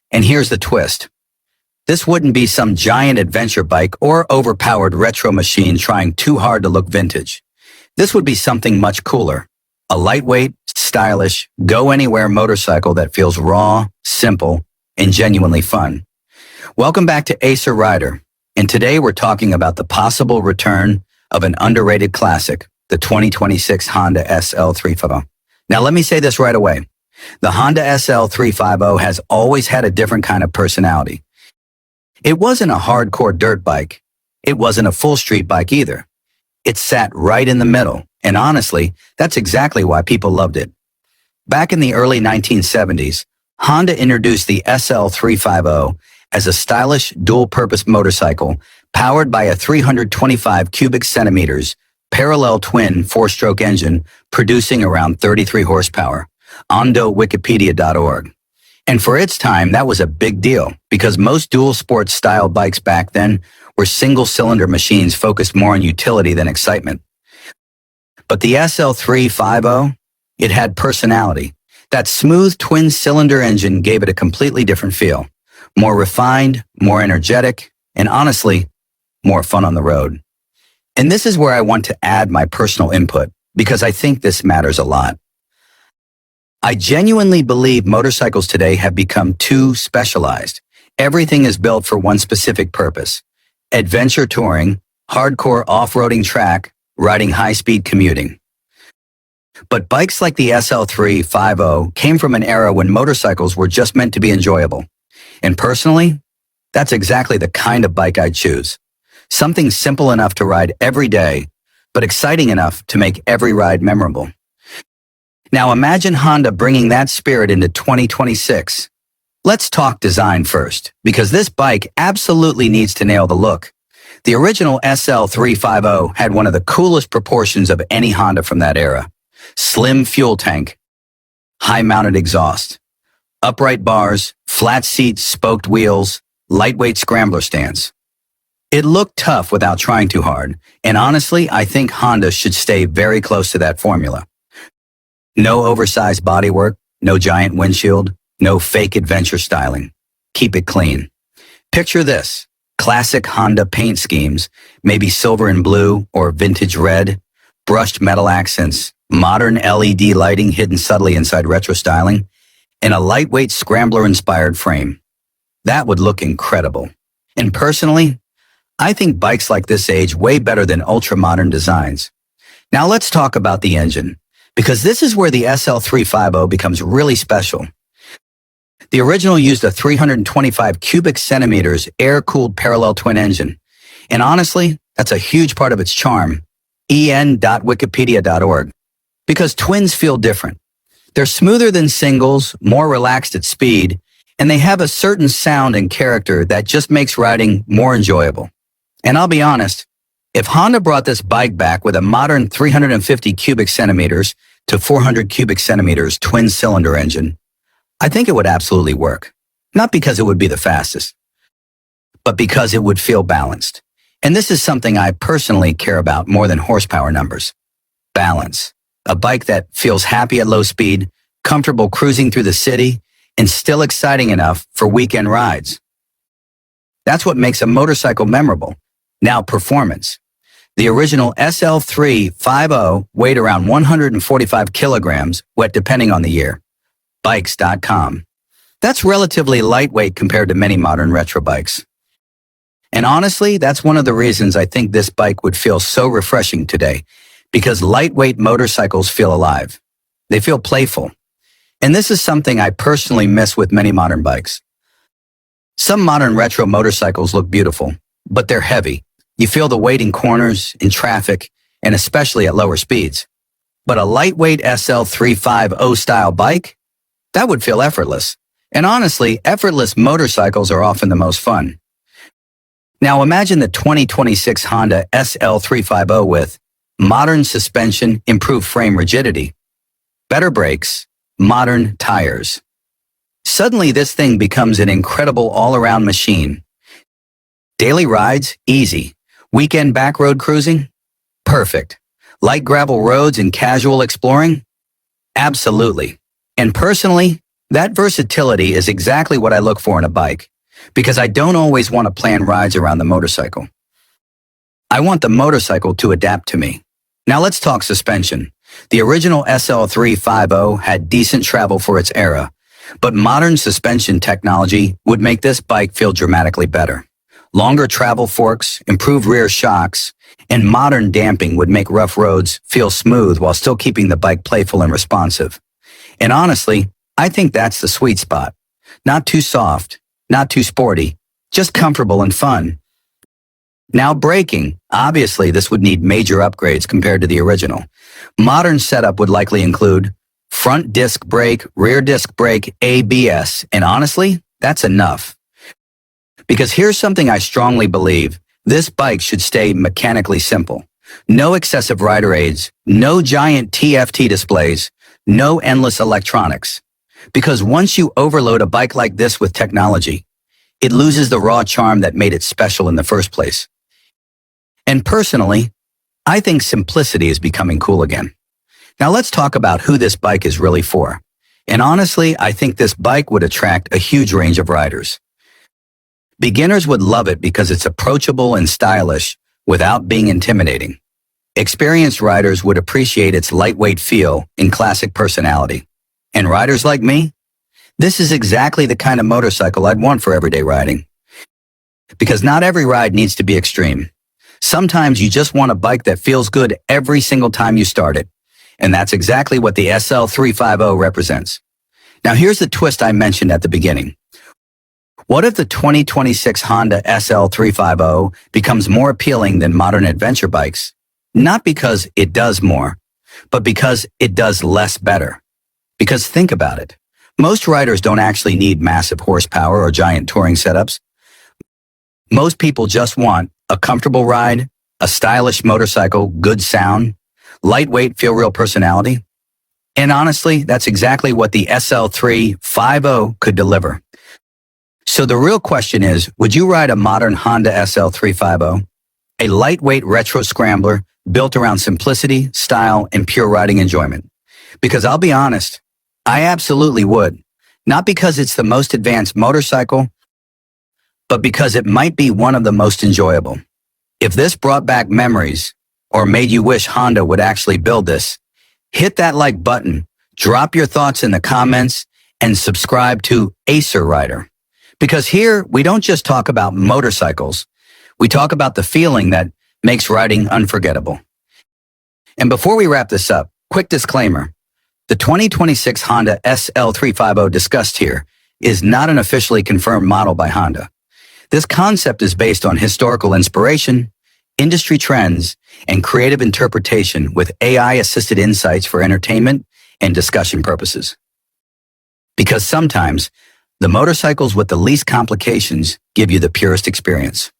And here's the twist. This wouldn't be some giant adventure bike or overpowered retro machine trying too hard to look vintage. This would be something much cooler. A lightweight, stylish, go-anywhere motorcycle that feels raw, simple, and genuinely fun. Welcome back to Acer Rider, and today we're talking about the possible return of an underrated classic, the 2026 Honda SL350. Now let me say this right away. The Honda SL350 has always had a different kind of personality. It wasn't a hardcore dirt bike. It wasn't a full street bike either. It sat right in the middle, and honestly, that's exactly why people loved it. Back in the early 1970s, Honda introduced the SL350 as a stylish dual-purpose motorcycle powered by a 325 cubic centimeters parallel twin four-stroke engine producing around 33 horsepower. OndoWikipedia.org. And for its time, that was a big deal because most dual sports style bikes back then were single-cylinder machines focused more on utility than excitement. But the SL350, it had personality. That smooth twin-cylinder engine gave it a completely different feel. More refined, more energetic, and honestly, more fun on the road. And this is where I want to add my personal input because I think this matters a lot. I genuinely believe motorcycles today have become too specialized. Everything is built for one specific purpose. Adventure touring, hardcore off-roading track, riding high-speed commuting. But bikes like the SL350 came from an era when motorcycles were just meant to be enjoyable. And personally, that's exactly the kind of bike I'd choose. Something simple enough to ride every day, but exciting enough to make every ride memorable. Now imagine Honda bringing that spirit into 2026. Let's talk design first, because this bike absolutely needs to nail the look. The original SL350 had one of the coolest proportions of any Honda from that era. Slim fuel tank, high-mounted exhaust, upright bars, flat seats, spoked wheels, lightweight scrambler stance. It looked tough without trying too hard, and honestly, I think Honda should stay very close to that formula. No oversized bodywork, no giant windshield, no fake adventure styling. Keep it clean. Picture this, classic Honda paint schemes, maybe silver and blue or vintage red, brushed metal accents, modern LED lighting hidden subtly inside retro styling, and a lightweight scrambler-inspired frame. That would look incredible. And personally, I think bikes like this age way better than ultra-modern designs. Now let's talk about the engine, because this is where the SL350 becomes really special. The original used a 325 cubic centimeters air-cooled parallel twin engine. And honestly, that's a huge part of its charm. en.wikipedia.org. Because twins feel different. They're smoother than singles, more relaxed at speed, and they have a certain sound and character that just makes riding more enjoyable. And I'll be honest, if Honda brought this bike back with a modern 350 cubic centimeters to 400 cubic centimeters twin-cylinder engine, I think it would absolutely work. Not because it would be the fastest, but because it would feel balanced. And this is something I personally care about more than horsepower numbers. Balance. A bike that feels happy at low speed, comfortable cruising through the city, and still exciting enough for weekend rides. That's what makes a motorcycle memorable. Now, performance. The original SL350 weighed around 145 kilograms, wet depending on the year. Bikes.com. That's relatively lightweight compared to many modern retro bikes. And honestly, that's one of the reasons I think this bike would feel so refreshing today, because lightweight motorcycles feel alive. They feel playful. And this is something I personally miss with many modern bikes. Some modern retro motorcycles look beautiful, but they're heavy. You feel the weight in corners, in traffic, and especially at lower speeds. But a lightweight SL350 style bike, that would feel effortless. And honestly, effortless motorcycles are often the most fun. Now imagine the 2026 Honda SL350 with modern suspension, improved frame rigidity, better brakes, modern tires. Suddenly this thing becomes an incredible all-around machine. Daily rides, easy. Weekend backroad cruising, Perfect. Light gravel roads and casual exploring? Absolutely. And personally, that versatility is exactly what I look for in a bike, because I don't always want to plan rides around the motorcycle. I want the motorcycle to adapt to me. Now let's talk suspension. The original SL350 had decent travel for its era, but modern suspension technology would make this bike feel dramatically better. Longer travel forks, improved rear shocks, and modern damping would make rough roads feel smooth while still keeping the bike playful and responsive. And honestly, I think that's the sweet spot. Not too soft, not too sporty, just comfortable and fun. Now braking, obviously this would need major upgrades compared to the original. Modern setup would likely include front disc brake, rear disc brake, ABS, and honestly, that's enough. Because here's something I strongly believe, this bike should stay mechanically simple. No excessive rider aids, no giant TFT displays, no endless electronics. Because once you overload a bike like this with technology, it loses the raw charm that made it special in the first place. And personally, I think simplicity is becoming cool again. Now let's talk about who this bike is really for. And honestly, I think this bike would attract a huge range of riders. Beginners would love it because it's approachable and stylish without being intimidating. Experienced riders would appreciate its lightweight feel and classic personality. And riders like me? This is exactly the kind of motorcycle I'd want for everyday riding. Because not every ride needs to be extreme. Sometimes you just want a bike that feels good every single time you start it. And that's exactly what the SL350 represents. Now here's the twist I mentioned at the beginning. What if the 2026 Honda SL350 becomes more appealing than modern adventure bikes? Not because it does more, but because it does less better. Because think about it. Most riders don't actually need massive horsepower or giant touring setups. Most people just want a comfortable ride, a stylish motorcycle, good sound, lightweight, feel real personality. And honestly, that's exactly what the SL350 could deliver. So the real question is, would you ride a modern Honda SL350? A lightweight retro scrambler built around simplicity, style, and pure riding enjoyment? Because I'll be honest, I absolutely would. Not because it's the most advanced motorcycle, but because it might be one of the most enjoyable. If this brought back memories or made you wish Honda would actually build this, hit that like button, drop your thoughts in the comments, and subscribe to Acer Rider. Because here, we don't just talk about motorcycles. We talk about the feeling that makes riding unforgettable. And before we wrap this up, quick disclaimer. The 2026 Honda SL350 discussed here is not an officially confirmed model by Honda. This concept is based on historical inspiration, industry trends, and creative interpretation with AI-assisted insights for entertainment and discussion purposes. Because sometimes, the motorcycles with the least complications give you the purest experience.